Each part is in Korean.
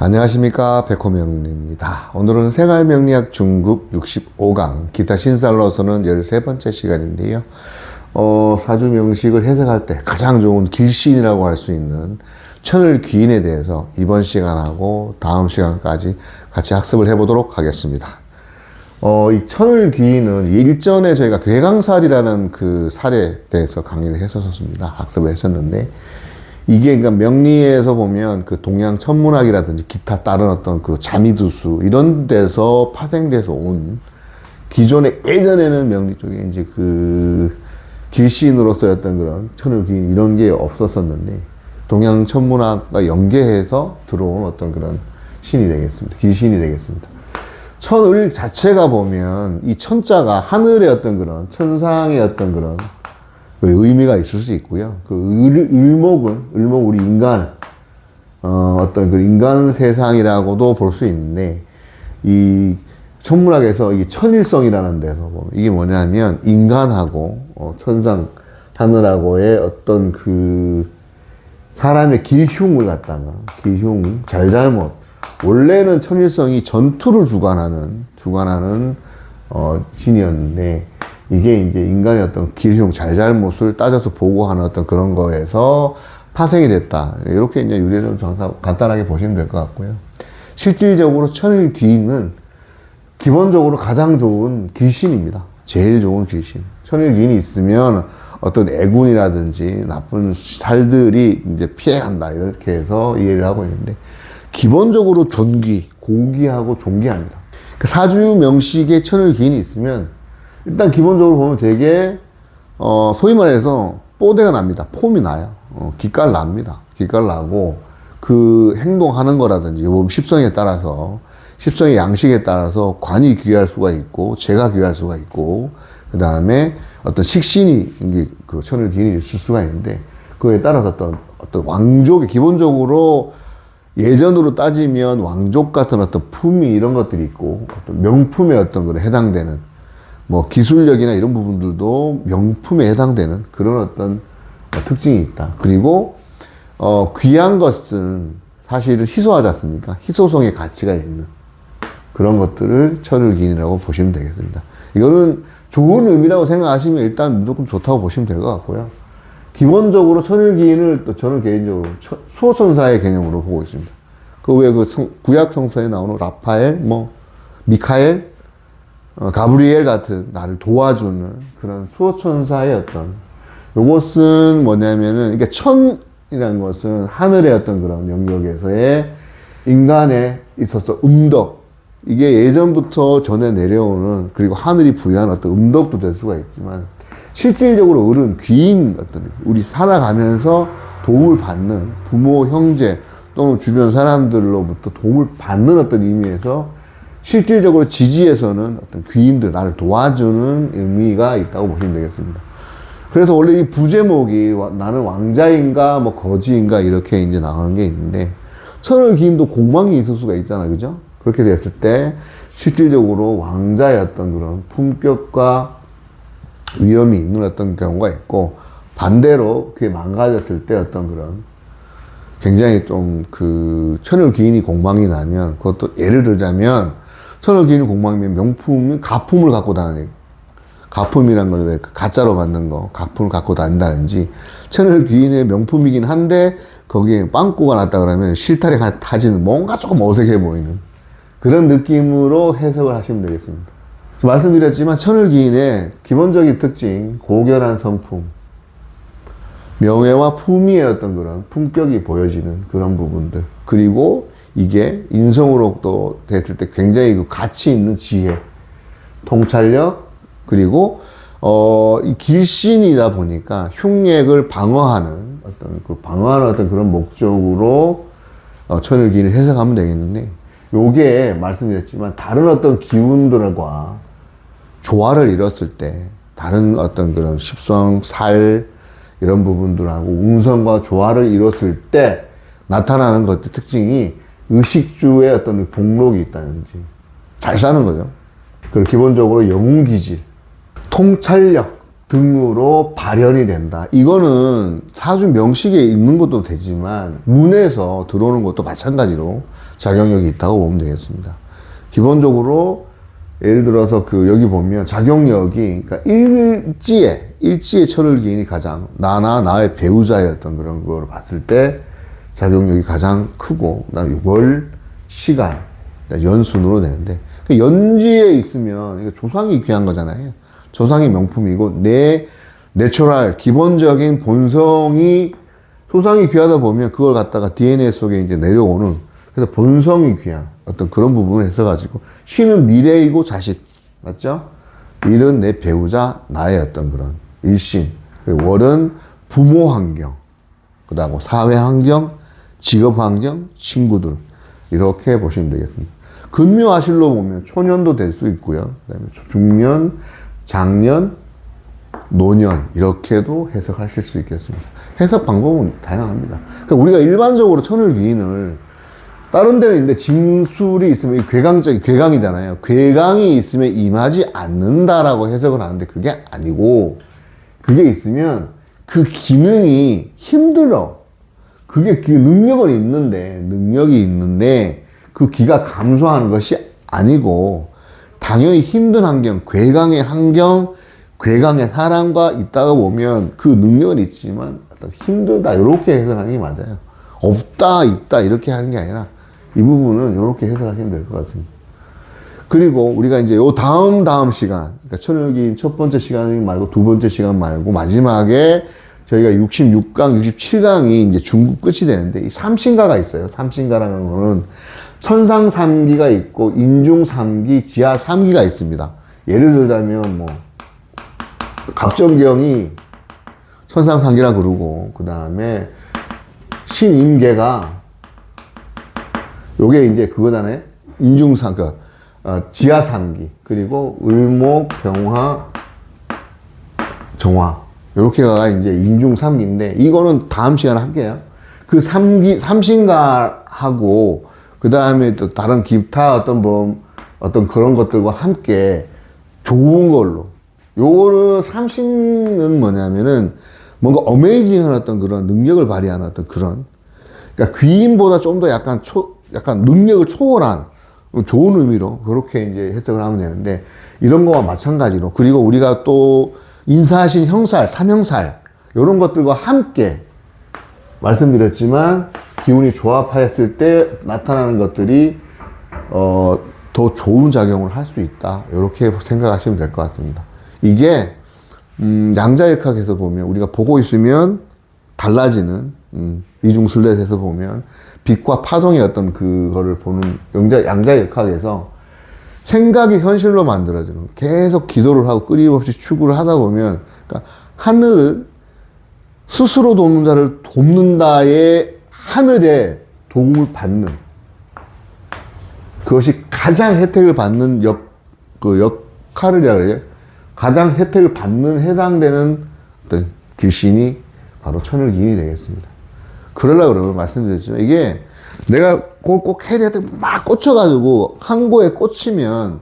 안녕하십니까, 백호명리입니다. 오늘은 생활명리학 중급 65강 기타 신살로서는 13번째 시간인데요. 사주명식을 해석할 때 가장 좋은 길신이라고 할 수 있는 천을귀인에 대해서 이번 시간하고 다음 시간까지 같이 학습을 해보도록 하겠습니다. 이 천을귀인은 일전에 저희가 괴강살이라는 그 살에 대해서 강의를 했었습니다. 학습을 했었는데, 이게 그러니까 명리에서 보면 그 동양 천문학이라든지 기타 다른 어떤 그 자미두수 이런 데서 파생돼서 온 기존에 예전에는 명리 쪽에 이제 그 길신으로서였던 그런 천을귀인 이런 게 없었었는데, 동양 천문학과 연계해서 들어온 어떤 그런 신이 되겠습니다. 길신이 되겠습니다. 천을 자체가 보면 이 천자가 하늘의 어떤 그런 천상의 어떤 그런 의미가 있을 수 있고요. 그 을목 우리 인간, 어떤 그 인간 세상이라고도 볼 수 있는데, 이 천문학에서 이 천일성이라는 데서 보면 이게 뭐냐면 인간하고 천상 하늘하고의 어떤 그 사람의 길흉을 갖다가 길흉 잘잘못, 원래는 천일성이 전투를 주관하는 신이었는데, 이게 이제 인간의 어떤 길흉, 잘잘못을 따져서 보고하는 어떤 그런 거에서 파생이 됐다. 이렇게 이제 유래를 간단하게 보시면 될 것 같고요. 실질적으로 천일귀인은 기본적으로 가장 좋은 길신입니다. 제일 좋은 길신. 천일귀인이 있으면 어떤 애군이라든지 나쁜 살들이 이제 피해간다. 이렇게 해서 이해를 하고 있는데, 기본적으로 존귀, 고귀하고 존귀합니다. 그 사주 명식에 천일귀인이 있으면 일단 기본적으로 보면 되게 소위 말해서 뽀대가 납니다. 폼이 나요. 기깔 납니다. 기깔 나고 그 행동하는 거라든지 십성에 따라서 십성의 양식에 따라서 관이 귀할 수가 있고 재가 귀할 수가 있고, 그 다음에 어떤 식신이 그 천을귀인이 있을 수가 있는데, 그에 따라서 어떤 왕족의 기본적으로 예전으로 따지면 왕족 같은 어떤 품위 이런 것들이 있고, 어떤 명품에 어떤 거에 해당되는 뭐 기술력이나 이런 부분들도 명품에 해당되는 그런 어떤 특징이 있다. 그리고 귀한 것은 사실은 희소하지 않습니까? 희소성의 가치가 있는 그런 것들을 천을귀인이라고 보시면 되겠습니다. 이거는 좋은 의미라고 생각하시면 일단 무조건 좋다고 보시면 될 것 같고요. 기본적으로 천을귀인을 또 저는 개인적으로 수호천사의 개념으로 보고 있습니다. 그 외에 그 구약 성서에 나오는 라파엘, 미카엘, 가브리엘 같은 나를 도와주는 그런 수호천사의 어떤, 요것은 뭐냐면은, 이게 천이라는 것은 하늘의 어떤 그런 영역에서의 인간에 있어서 음덕, 이게 예전부터 전해 내려오는, 그리고 하늘이 부여한 어떤 음덕도 될 수가 있지만, 실질적으로 을은 귀인 어떤, 우리 살아가면서 도움을 받는 부모, 형제 또는 주변 사람들로부터 도움을 받는 어떤 의미에서 실질적으로 지지에서는 어떤 귀인들, 나를 도와주는 의미가 있다고 보시면 되겠습니다. 그래서 원래 이 부제목이 나는 왕자인가 뭐 거지인가 이렇게 이제 나오는 게 있는데, 천을귀인도 공망이 있을 수가 있잖아요. 그죠? 그렇게 됐을 때 실질적으로 왕자의 어떤 그런 품격과 위험이 있는 어떤 경우가 있고, 반대로 그게 망가졌을 때 어떤 그런 굉장히 좀 그 천을귀인이 공망이 나면, 그것도 예를 들자면 천을귀인이 공망이면 명품은 가품을 갖고 다니는, 가품이란 건 왜 가짜로 만든 거, 가품을 갖고 다닌다든지, 천을귀인의 명품이긴 한데 거기에 빵꾸가 났다 그러면 실타래 타지는 뭔가 조금 어색해 보이는 그런 느낌으로 해석을 하시면 되겠습니다. 말씀드렸지만 천을귀인의 기본적인 특징, 고결한 성품, 명예와 품위의 어떤 그런 품격이 보여지는 그런 부분들, 그리고 이게 인성으로 또 됐을 때 굉장히 그 가치 있는 지혜, 통찰력, 그리고 이 길신이다 보니까 흉액을 방어하는 어떤 그런 목적으로 천을귀인을 해석하면 되겠는데, 요게 말씀드렸지만 다른 어떤 기운들과 조화를 이뤘을 때, 다른 어떤 그런 십성, 살 이런 부분들하고 운성과 조화를 이뤘을 때 나타나는 것들 특징이 의식주의 어떤 복록이 있다든지 잘 사는 거죠. 그리고 기본적으로 영웅기질, 통찰력 등으로 발현이 된다. 이거는 사주 명식에 있는 것도 되지만 문에서 들어오는 것도 마찬가지로 작용력이 있다고 보면 되겠습니다. 기본적으로 예를 들어서 여기 보면 작용력이, 그러니까 일지의 천을기인이 가장 나의 배우자의 어떤 그런 걸 봤을 때 작용력이 가장 크고, 그다음에 월, 시간, 연순으로 되는데, 연지에 있으면 이거 조상이 귀한 거잖아요. 조상이 명품이고 내 내추럴 기본적인 본성이, 조상이 귀하다 보면 그걸 갖다가 DNA 속에 이제 내려오는, 그래서 본성이 귀한 어떤 그런 부분을 해서가지고, 신은 미래이고 자식, 맞죠? 일은 내 배우자, 나의 어떤 그런 일신, 그리고 월은 부모 환경, 그 다음 사회 환경, 직업 환경, 친구들, 이렇게 보시면 되겠습니다. 근묘아실로 보면 초년도 될 수 있고요. 그다음에 중년, 장년, 노년, 이렇게도 해석하실 수 있겠습니다. 해석 방법은 다양합니다. 그러니까 우리가 일반적으로 천을귀인을 다른 데는 있는데 진술이 있으면 이 괴강이잖아요. 괴강이 있으면 임하지 않는다라고 해석을 하는데 그게 아니고, 그게 있으면 그 기능이 힘들어. 그게 그 능력이 있는데 그 기가 감소하는 것이 아니고, 당연히 힘든 환경, 괴강의 사람과 있다가 보면 그 능력은 있지만 힘들다, 이렇게 해석하는 게 맞아요. 없다, 있다, 이렇게 하는 게 아니라 이 부분은 이렇게 해석하시면 될 것 같습니다. 그리고 우리가 이제 요 다음 시간, 그러니까 천을기인 첫 번째 시간 말고 두 번째 시간 말고 마지막에 저희가 66강, 67강이 이제 중국 끝이 되는데, 이 삼신가가 있어요. 삼신가라는 거는 천상 3기가 있고 인중 3기, 지하 3기가 있습니다. 예를 들자면 뭐 갑정경이 천상 3기라 그러고, 그 다음에 신임계가 요게 이제 그거잖아요. 인중 3, 지하 3기, 그리고 을목, 병화, 정화, 요렇게가 이제 인중 3기인데, 이거는 다음 시간에 할게요. 그 3기, 삼신가하고, 그 다음에 또 다른 기타 어떤 그런 것들과 함께 좋은 걸로. 요거는 삼신은 뭐냐면은 뭔가 어메이징한 어떤 그런 능력을 발휘하는 어떤 그런. 그러니까 귀인보다 좀 더 약간 능력을 초월한 좋은 의미로 그렇게 이제 해석을 하면 되는데, 이런 거와 마찬가지로, 그리고 우리가 또 인사하신 형살, 삼형살, 이런 것들과 함께 말씀드렸지만, 기운이 조합하였을 때 나타나는 것들이, 더 좋은 작용을 할 수 있다. 이렇게 생각하시면 될 것 같습니다. 이게, 양자역학에서 보면, 우리가 보고 있으면 달라지는, 이중술렛에서 보면, 빛과 파동의 어떤 그거를 보는 양자역학에서 생각이 현실로 만들어지는, 계속 기도를 하고 끊임없이 추구를 하다 보면, 그러니까 하늘은 스스로 돕는 자를 돕는다의 하늘의 도움을 받는, 그것이 가장 혜택을 받는 역할이라 그래요. 가장 혜택을 받는, 해당되는 어떤 귀신이 바로 천을기인이 되겠습니다. 그러려고 그러면 말씀드렸지만, 이게 내가 꼭 해야 돼 막 꽂혀가지고 한 거에 꽂히면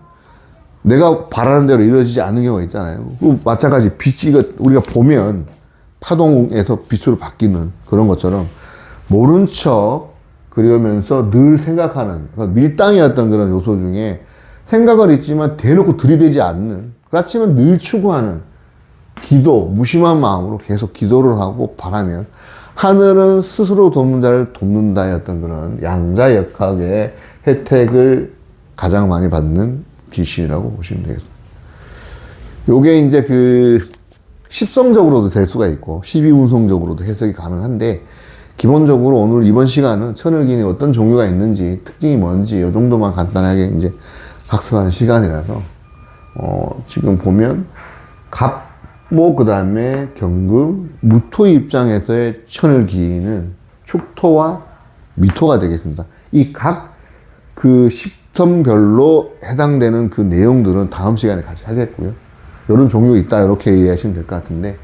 내가 바라는 대로 이루어지지 않는 경우가 있잖아요. 마찬가지 빛이, 우리가 보면 파동에서 빛으로 바뀌는 그런 것처럼 모른 척 그러면서 늘 생각하는, 밀당이었던 그런 요소 중에 생각은 있지만 대놓고 들이대지 않는, 그렇지만 늘 추구하는 기도, 무심한 마음으로 계속 기도를 하고 바라면 하늘은 스스로 돕는 자를 돕는다의 어떤 그런 양자역학의 혜택을 가장 많이 받는 귀신이라고 보시면 되겠습니다. 요게 이제 십성적으로도 될 수가 있고 12운성적으로도 해석이 가능한데, 기본적으로 오늘 이번 시간은 천을기인이 어떤 종류가 있는지, 특징이 뭔지 이 정도만 간단하게 이제 학습하는 시간이라서, 지금 보면 갑목, 그 다음에 경금, 무토 입장에서의 천을기인은 축토와 미토가 되겠습니다. 이 각 십성별로 해당되는 그 내용들은 다음 시간에 같이 하겠고요. 이런 종류가 있다, 이렇게 이해하시면 될 것 같은데,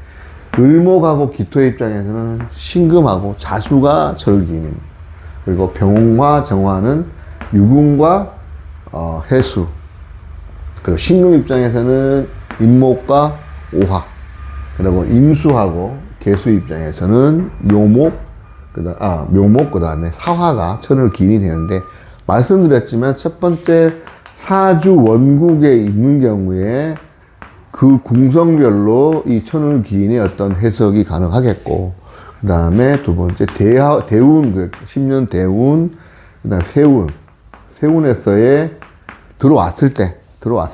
을목하고 기토의 입장에서는 신금하고 자수가 절기인입니다. 그리고 병화, 정화는 유금과 해수. 그리고 신금 입장에서는 임목과 오화. 그리고 임수하고 개수 입장에서는 묘목, 묘목, 그 다음에 사화가 천을 기인이 되는데, 말씀드렸지만 첫 번째 사주 원국에 있는 경우에 그 궁성별로 이 천을 기인의 어떤 해석이 가능하겠고, 그 다음에 두 번째 대운, 10년 대운, 그 다음에 세운에서의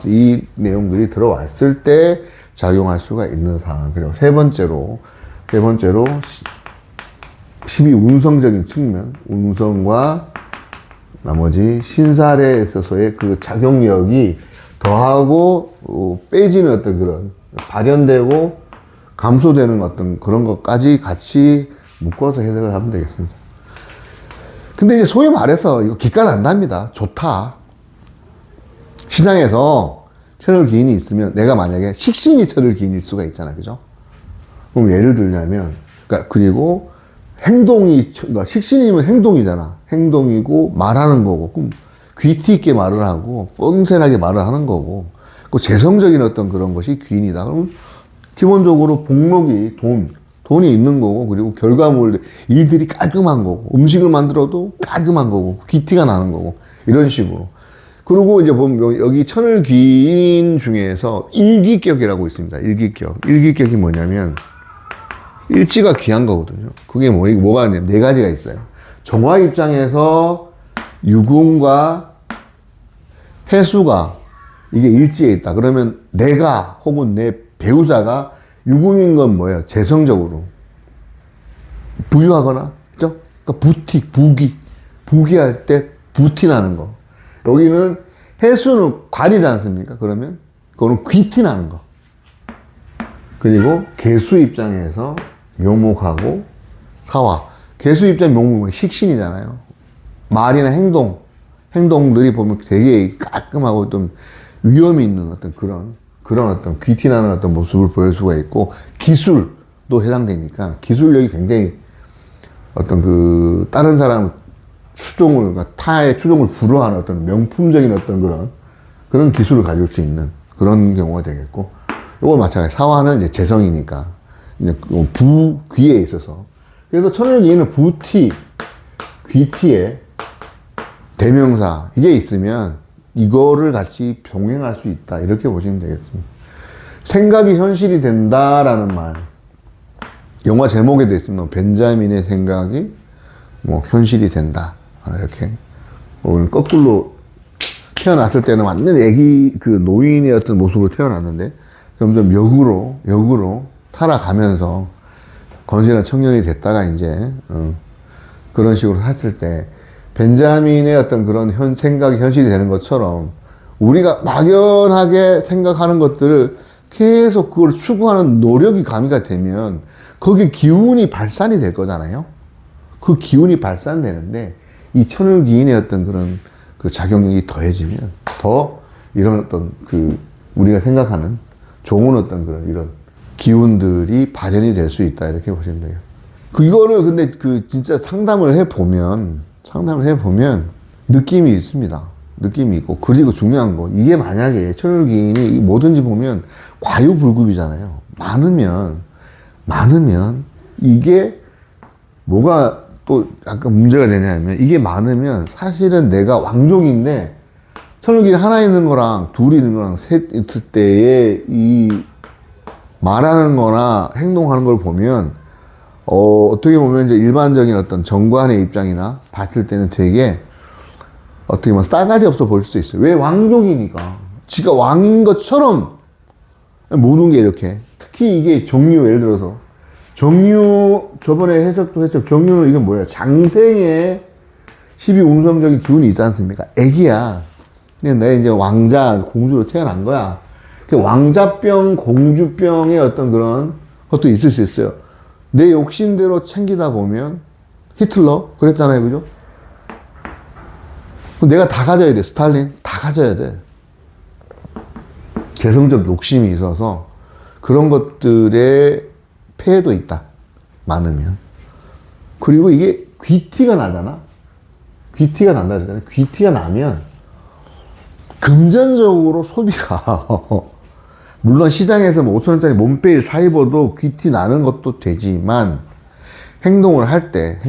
이 내용들이 들어왔을 때 작용할 수가 있는 상황. 그리고 세 번째로 12 운성적인 측면, 운성과 나머지 신살에 있어서의 그 작용력이 더하고 빼지는 어떤 그런 발현되고 감소되는 어떤 그런 것까지 같이 묶어서 해석을 하면 되겠습니다. 근데 이제 소위 말해서 이거 기가 난답니다. 좋다. 시장에서 천을 기인이 있으면 내가 만약에 식신이 천을 기인일 수가 있잖아. 그죠? 그럼 예를 들자면, 그리고 행동이, 식신이면 행동이잖아. 행동이고 말하는 거고, 그럼 귀티 있게 말을 하고, 뻔세하게 말을 하는 거고, 그 재성적인 어떤 그런 것이 귀인이다. 그럼 기본적으로 복록이 돈이 있는 거고, 그리고 결과물, 일들이 깔끔한 거고, 음식을 만들어도 깔끔한 거고, 귀티가 나는 거고, 이런 식으로. 그리고 이제 보면 여기 천을 기인 중에서 일기격이라고 있습니다. 일기격. 일기격이 뭐냐면, 일지가 귀한 거거든요. 그게 뭐가 있냐면 네 가지가 있어요. 정화 입장에서 유금과 해수가 이게 일지에 있다. 그러면 내가 혹은 내 배우자가 유금인 건 뭐예요? 재성적으로 부유하거나, 그죠? 그러니까 부기할 때 부티 나는 거. 여기는 해수는 관이지 않습니까? 그러면 그거는 귀티 나는 거. 그리고 개수 입장에서 묘목하고 사화. 개수 입장 묘목은 식신이잖아요. 말이나 행동들이 보면 되게 깔끔하고 좀 위험이 있는 어떤 그런 어떤 귀티 나는 어떤 모습을 보일 수가 있고, 기술도 해당되니까 기술력이 굉장히 어떤 그 다른 사람 타의 추종을 불허하는 어떤 명품적인 어떤 그런 기술을 가질 수 있는 그런 경우가 되겠고, 이거 마찬가지. 사화는 이제 재성이니까 이제 부귀에 있어서, 그래서 천을기인은 귀티에 대명사 이게 있으면 이거를 같이 병행할 수 있다, 이렇게 보시면 되겠습니다. 생각이 현실이 된다라는 말, 영화 제목에 되어 있습니다. 벤자민의 생각이 현실이 된다, 이렇게. 오늘 거꾸로 태어났을 때는 완전 노인의 어떤 모습으로 태어났는데 점점 역으로 타락하면서 건실한 청년이 됐다가 이제 그런 식으로 했을 때 벤자민의 어떤 그런 생각이 현실이 되는 것처럼 우리가 막연하게 생각하는 것들을 계속 그걸 추구하는 노력이 가미가 되면 거기에 기운이 발산이 될 거잖아요. 그 기운이 발산되는데 이 천을기인의 어떤 그런 그 작용력이 더해지면 더 이런 어떤 우리가 생각하는 좋은 어떤 그런 이런 기운들이 발현이 될 수 있다, 이렇게 보시면 돼요. 이거를 근데 진짜 상담을 해보면 느낌이 있습니다. 느낌이 있고, 그리고 중요한 건 이게 만약에 천을기인이 뭐든지 보면 과유불급이잖아요. 많으면 이게 뭐가 또 약간 문제가 되냐면, 이게 많으면 사실은 내가 왕족인데 천을기인 하나 있는 거랑 둘 있는 거랑 셋 있을 때의 이 말하는 거나 행동하는 걸 보면 어떻게 보면 이제 일반적인 어떤 정관의 입장이나 봤을 때는 되게 어떻게 보면 싸가지 없어 보일 수도 있어요. 왜? 왕족이니까. 지가 왕인 것처럼 모든 게 이렇게. 특히 이게 정유, 예를 들어서 정유, 저번에 해석도 했죠. 정유는 이건 뭐예요? 장생에 12운성적인 기운이 있지 않습니까? 애기야. 근데 내가 이제 왕자, 공주로 태어난 거야. 왕자병, 공주병의 어떤 그런 것도 있을 수 있어요. 내 욕심대로 챙기다 보면, 히틀러 그랬잖아요, 그죠? 내가 다 가져야 돼. 스탈린 다 가져야 돼. 개성적 욕심이 있어서 그런 것들의 폐해도 있다, 많으면. 그리고 이게 귀티가 나잖아. 귀티가 난다 그러잖아요. 귀티가 나면 금전적으로 소비가 물론 시장에서 뭐 5천원짜리 몸빼일 사 입어도 귀티 나는 것도 되지만 행동을 할 때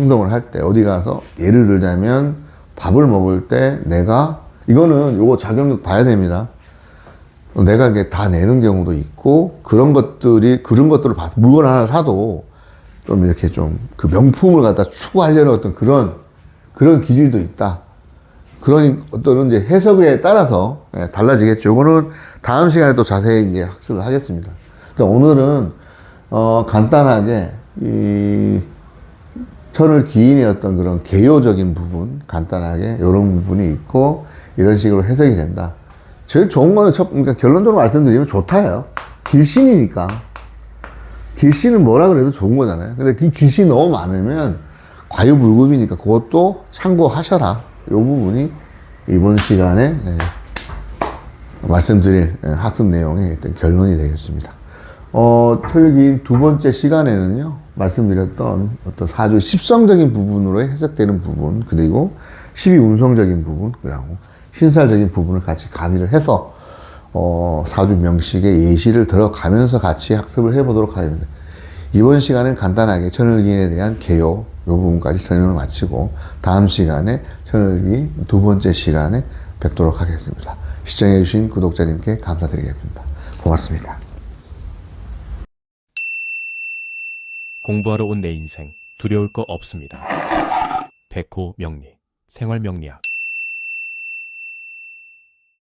어디 가서 예를 들자면 밥을 먹을 때 내가 이거는 요거 작용력 봐야 됩니다. 내가 이게 다 내는 경우도 있고 그런 것들을 물건 하나 사도 좀 이렇게 좀 그 명품을 갖다 추구하려는 어떤 그런 기질도 있다. 그런 어떤 이제 해석에 따라서 달라지겠죠. 이거는 다음 시간에 또 자세히 이제 학습을 하겠습니다. 오늘은 간단하게 이 천을 기인의 어떤 그런 개요적인 부분 간단하게 이런 부분이 있고 이런 식으로 해석이 된다. 제일 좋은 거는 그러니까 결론적으로 말씀드리면 좋다예요. 길신이니까. 길신은 뭐라 그래도 좋은 거잖아요. 근데 그 길신이 너무 많으면 과유불급이니까 그것도 참고하셔라. 이 부분이 이번 시간에 말씀드릴 학습 내용의 어떤 결론이 되겠습니다. 틀긴 두 번째 시간에는요, 말씀드렸던 어떤 사주 십성적인 부분으로 해석되는 부분, 그리고 12운성적인 부분, 그리고 신살적인 부분을 같이 가미를 해서 사주 명식의 예시를 들어가면서 같이 학습을 해보도록 하겠습니다. 이번 시간은 간단하게 천을기인에 대한 개요 이 부분까지 설명을 마치고 다음 시간에 천을기 두 번째 시간에 뵙도록 하겠습니다. 시청해주신 구독자님께 감사드리겠습니다. 고맙습니다. 공부하러 온 내 인생 두려울 거 없습니다. 백호 명리 생활명리학